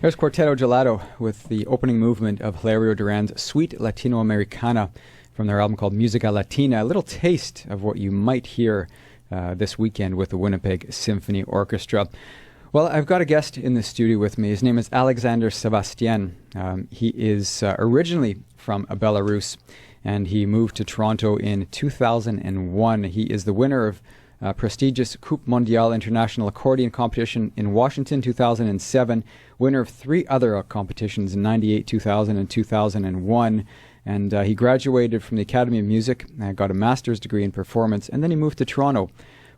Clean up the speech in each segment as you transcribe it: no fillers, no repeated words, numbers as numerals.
There's Cuarteto Gelato with the opening movement of Hilario Duran's Suite Latinoamericana from their album called Musica Latina. A little taste of what you might hear this weekend with the Winnipeg Symphony Orchestra. Well, I've got a guest in the studio with me. His name is Alexandr Sevastьян. He is originally from Belarus, and he moved to Toronto in 2001. He is the winner of prestigious Coupe Mondiale International Accordion Competition in Washington 2007, winner of 3 other competitions in 98, 2000, and 2001. And he graduated from the Academy of Music, got a master's degree in performance, and then he moved to Toronto,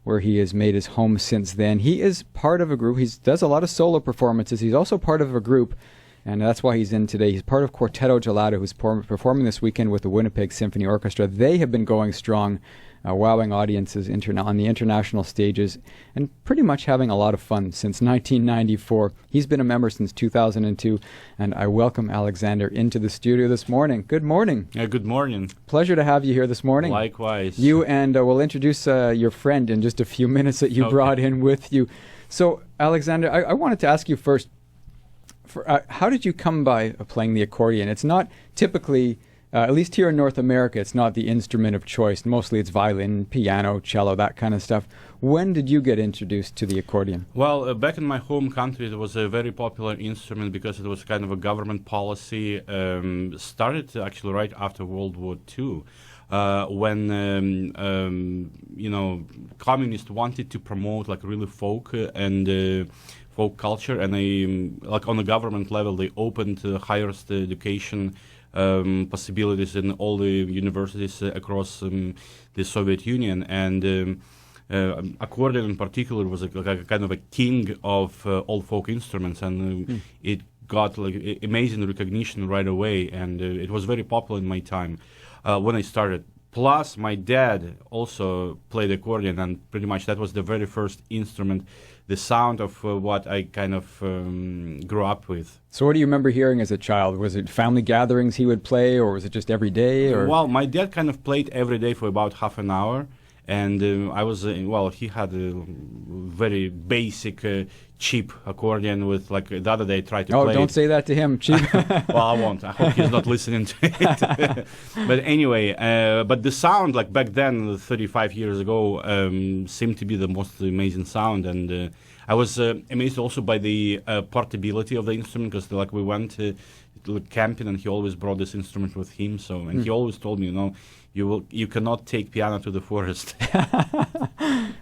where he has made his home since then. He is part of a group. He does a lot of solo performances. He's also part of a group, and that's why he's in today. He's part of Cuarteto Gelato, who's performing this weekend with the Winnipeg Symphony Orchestra. They have been going strong, wowing audiences on the international stages, and pretty much having a lot of fun since 1994. He's been a member since 2002, and I welcome Alexander into the studio this morning. Good morning. Good morning. Pleasure to have you here this morning. Likewise. You and we'll introduce your friend in just a few minutes that you brought in with you. So, Alexander, I wanted to ask you first, how did you come by playing the accordion? It's not typically, at least here in North America, it's not the instrument of choice. Mostly it's violin, piano, cello, that kind of stuff. When did you get introduced to the accordion? Well, back in my home country, it was a very popular instrument because it was kind of a government policy. Started actually right after World War II, when communists wanted to promote like really folk and folk culture, and like on the government level, they opened higher education possibilities in all the universities across the Soviet Union, and accordion in particular was a kind of a king of all folk instruments, and it got like amazing recognition right away, and it was very popular in my time when I started. Plus, my dad also played accordion, and pretty much that was the very first instrument, the sound of what I kind of grew up with. So what do you remember hearing as a child? Was it family gatherings he would play, or was it just every day? Or? Well, my dad kind of played every day for about half an hour, and I was, he had a very basic, cheap accordion with, like, the other day I tried to play. Oh, don't say that to him, cheap. Well, I won't. I hope he's not listening to it. But anyway, but the sound, like back then, 35 years ago, seemed to be the most amazing sound, and I was amazed also by the portability of the instrument, because like we went to camping, and he always brought this instrument with him. So, and he always told me, you cannot take piano to the forest.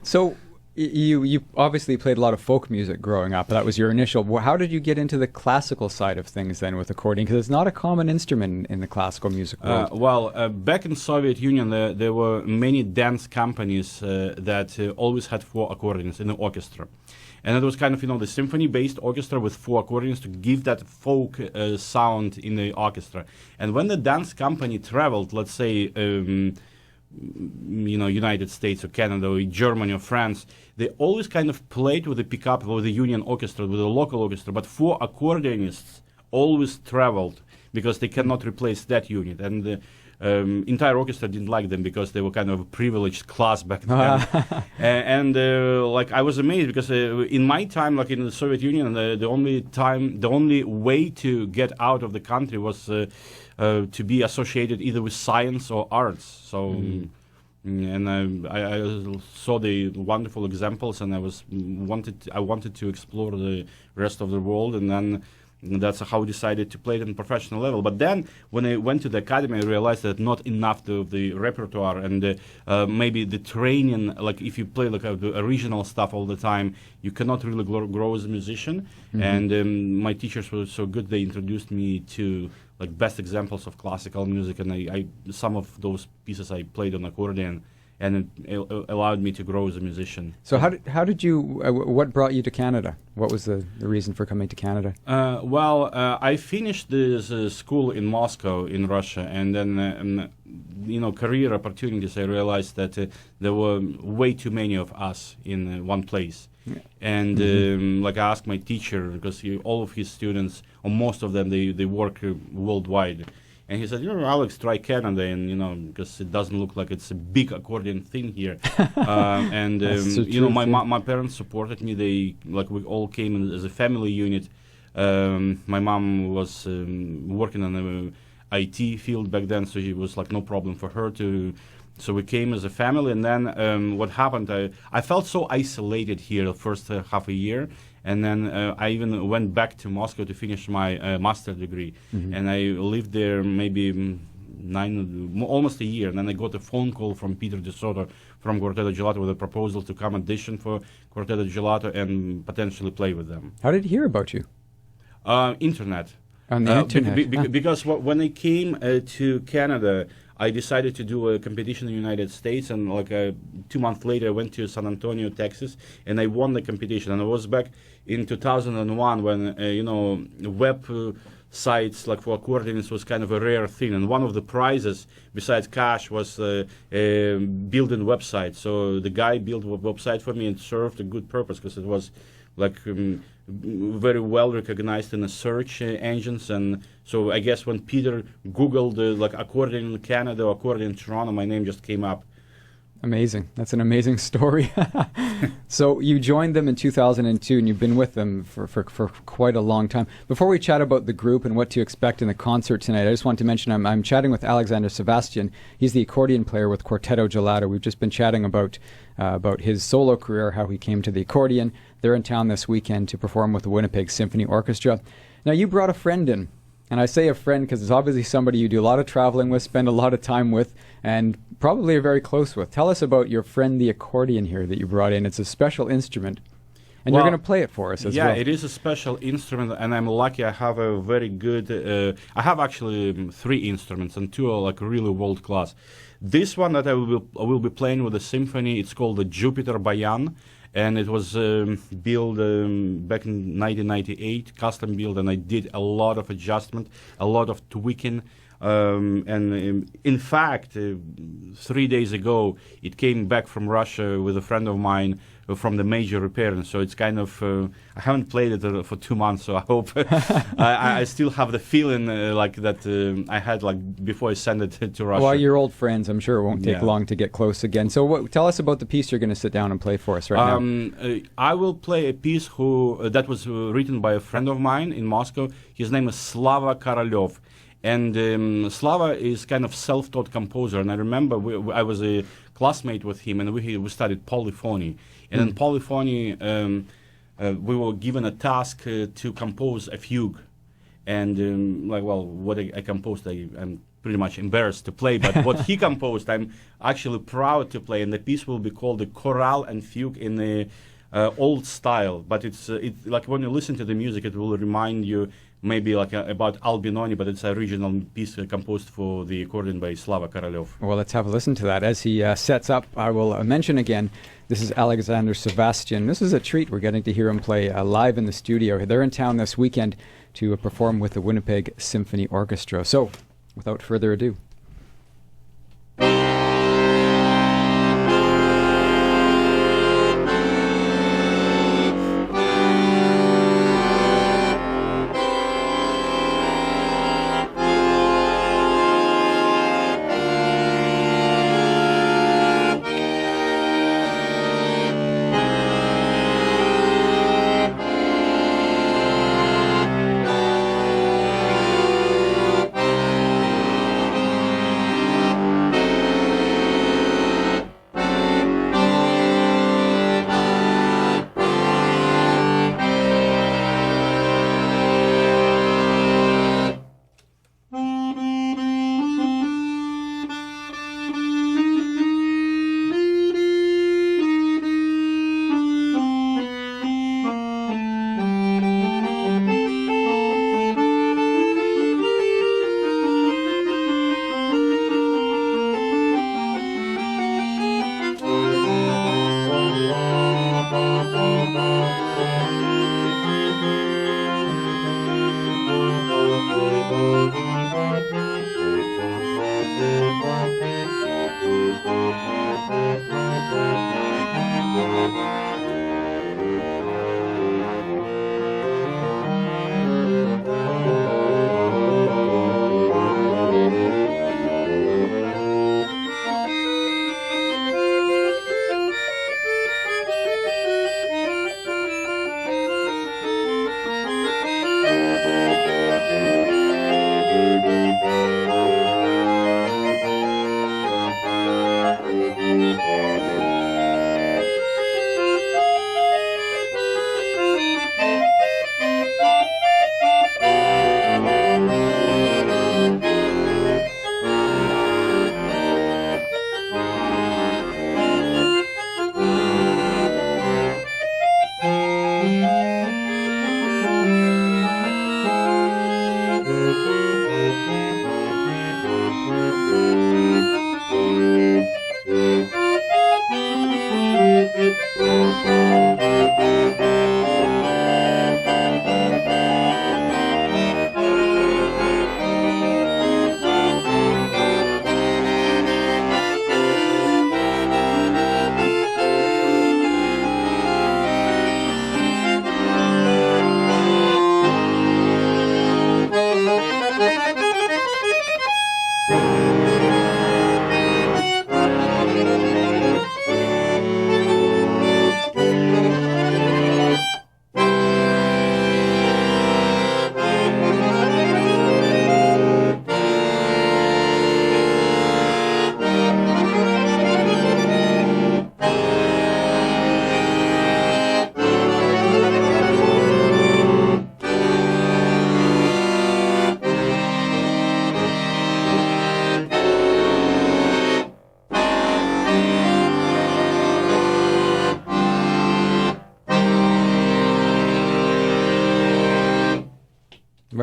So you obviously played a lot of folk music growing up. That was your initial. How did you get into the classical side of things then with accordion? Because it's not a common instrument in the classical music world. Back in Soviet Union, there were many dance companies that always had 4 accordions in the orchestra. And it was kind of, the symphony-based orchestra with 4 accordions to give that folk sound in the orchestra. And when the dance company traveled, let's say, United States or Canada or Germany or France, they always kind of played with the pickup with the union orchestra, with the local orchestra, but 4 accordionists always traveled because they cannot replace that unit. And the entire orchestra didn't like them because they were kind of a privileged class back then. Like I was amazed because in my time, like in the Soviet Union, the only way to get out of the country was to be associated either with science or arts. So, and I saw the wonderful examples, and I wanted to explore the rest of the world, and then that's how I decided to play it on professional level. But then, when I went to the academy, I realized that not enough of the repertoire and maybe the training. Like if you play like the original stuff all the time, you cannot really grow as a musician. And my teachers were so good; they introduced me to like best examples of classical music, and I some of those pieces I played on accordion, and it allowed me to grow as a musician. So how did you, what brought you to Canada? What was the reason for coming to Canada? I finished this school in Moscow in Russia, and then, career opportunities, I realized that there were way too many of us in one place. Yeah. And like I asked my teacher, because all of his students, or most of them, they work worldwide. And he said, Alex, try Canada, and because it doesn't look like it's a big accordion thing here. My parents supported me. We all came in as a family unit. My mom was working in the IT field back then, so it was like no problem for her to. So we came as a family, and then what happened? I felt so isolated here the first half a year, and then I even went back to Moscow to finish my master degree, and I lived there maybe almost a year, and then I got a phone call from Peter De Soto from Quartetto Gelato with a proposal to come audition for Quartetto Gelato and potentially play with them. How did he hear about you? Internet. On the internet. Because when I came to Canada, I decided to do a competition in the United States, and like 2 months later I went to San Antonio, Texas, and I won the competition. And I was back in 2001 when web sites like for accordionists was kind of a rare thing, and one of the prizes besides cash was building website. So the guy built a website for me and served a good purpose because it was like very well recognized in the search engines. And so I guess when Peter Googled like accordion in Canada or accordion in Toronto, my name just came up. Amazing. That's an amazing story. So you joined them in 2002, and you've been with them for quite a long time. Before we chat about the group and what to expect in the concert tonight, I just want to mention I'm chatting with Alexandr Sevastьян. He's the accordion player with Quartetto Gelato. We've just been chatting about his solo career, how he came to the accordion. They're in town this weekend to perform with the Winnipeg Symphony Orchestra. Now, you brought a friend in. And I say a friend because it's obviously somebody you do a lot of traveling with, spend a lot of time with, and probably are very close with. Tell us about your friend, the accordion here, that you brought in. It's a special instrument, and you're going to play it for us as well. Yeah, it is a special instrument, and I'm lucky I have a very good... I have actually 3 instruments, and 2 are like really world class. This one that I will be playing with the symphony, it's called the Jupiter Bayan. And it was built back in 1998, custom built, and I did a lot of adjustment, a lot of tweaking. In fact, 3 days ago, it came back from Russia with a friend of mine from the major repair, and so it's kind of I haven't played it for 2 months, so I hope I still have the feeling like that I had like before I sent it to Russia. Well, you're old friends. I'm sure it won't take long to get close again. So tell us about the piece you're going to sit down and play for us right now. I will play a piece that was written by a friend of mine in Moscow. His name is Slava Korolёv. And Slava is kind of self-taught composer, and I remember I was a classmate with him, and we studied polyphony. And in polyphony, we were given a task to compose a fugue. And what I composed, I'm pretty much embarrassed to play, but what he composed, I'm actually proud to play. And the piece will be called the Choral and Fugue in the old style. But it's like when you listen to the music, it will remind you maybe like about Albinoni, but it's an original piece composed for the accordion by Slava Korolёv. Well, let's have a listen to that. As he sets up, I will mention again, this is Alexandr Sevastьян. This is a treat. We're getting to hear him play live in the studio. They're in town this weekend to perform with the Winnipeg Symphony Orchestra. So, without further ado.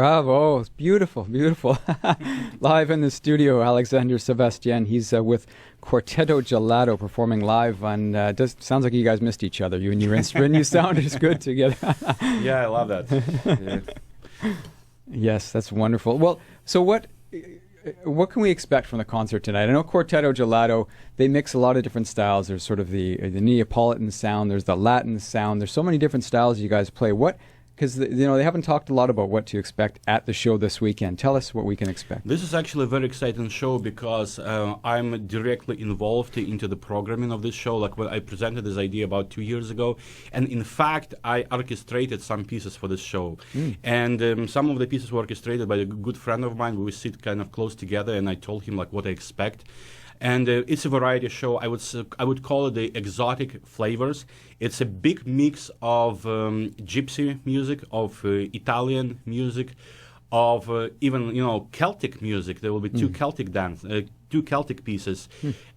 Bravo. It's beautiful, beautiful. Live in the studio, Alexandr Sevastьян. He's with Quartetto Gelato performing live on, sounds like you guys missed each other. You and your instrument, you sound as good together. Yeah, I love that. Yeah. Yes, that's wonderful. Well, so what can we expect from the concert tonight? I know Quartetto Gelato, they mix a lot of different styles. There's sort of the Neapolitan sound, there's the Latin sound, there's so many different styles you guys play. Because they haven't talked a lot about what to expect at the show this weekend. Tell us what we can expect. This is actually a very exciting show because I'm directly involved into the programming of this show. Like when I presented this idea about 2 years ago, and in fact I orchestrated some pieces for this show, and some of the pieces were orchestrated by a good friend of mine. We sit kind of close together, and I told him like what I expect. And it's a variety show. I would call it the exotic flavors. It's a big mix of gypsy music, of Italian music, of even Celtic music. There will be two Celtic pieces,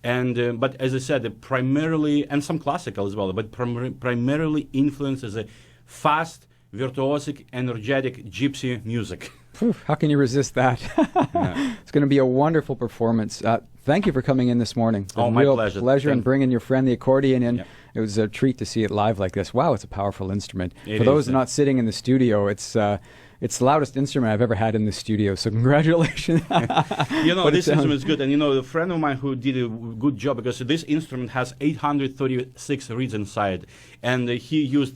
and but as I said, primarily, and some classical as well, but primarily influenced as a fast, virtuosic, energetic gypsy music. How can you resist that? Yeah. It's going to be a wonderful performance. Thank you for coming in this morning. It's my pleasure. Pleasure and bringing your friend the accordion in. Yeah. It was a treat to see it live like this. Wow, it's a powerful instrument. It For those is, not sitting in the studio, it's the loudest instrument I've ever had in the studio. So congratulations. This instrument is good. And a friend of mine who did a good job, because this instrument has 836 reeds inside, and he used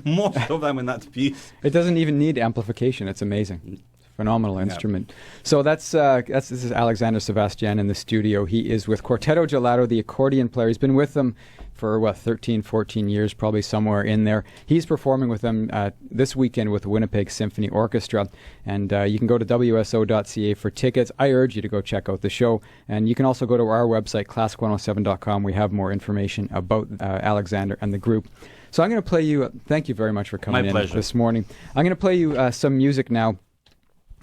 most of them in that piece. It doesn't even need amplification. It's amazing. Phenomenal instrument. So this is Alexandr Sevastьян in the studio. He is with Quartetto Gelato, the accordion player. He's been with them for 13, 14 years, probably somewhere in there. He's performing with them this weekend with the Winnipeg Symphony Orchestra, and you can go to wso.ca for tickets. I urge you to go check out the show, and you can also go to our website, classic107.com. We have more information about Alexandr and the group. So I'm going to play you. Thank you very much for coming in this morning. I'm going to play you some music now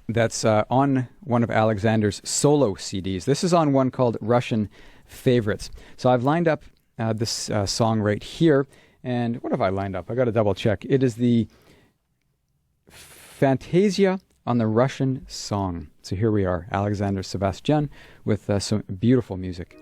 that's on one of Alexandr's solo CDs. This is on one called Russian Favorites. So I've lined up this song right here. And what have I lined up? I got to double check. It is the Fantasia on the Russian Song. So here we are, Alexandr Sevastьян with some beautiful music.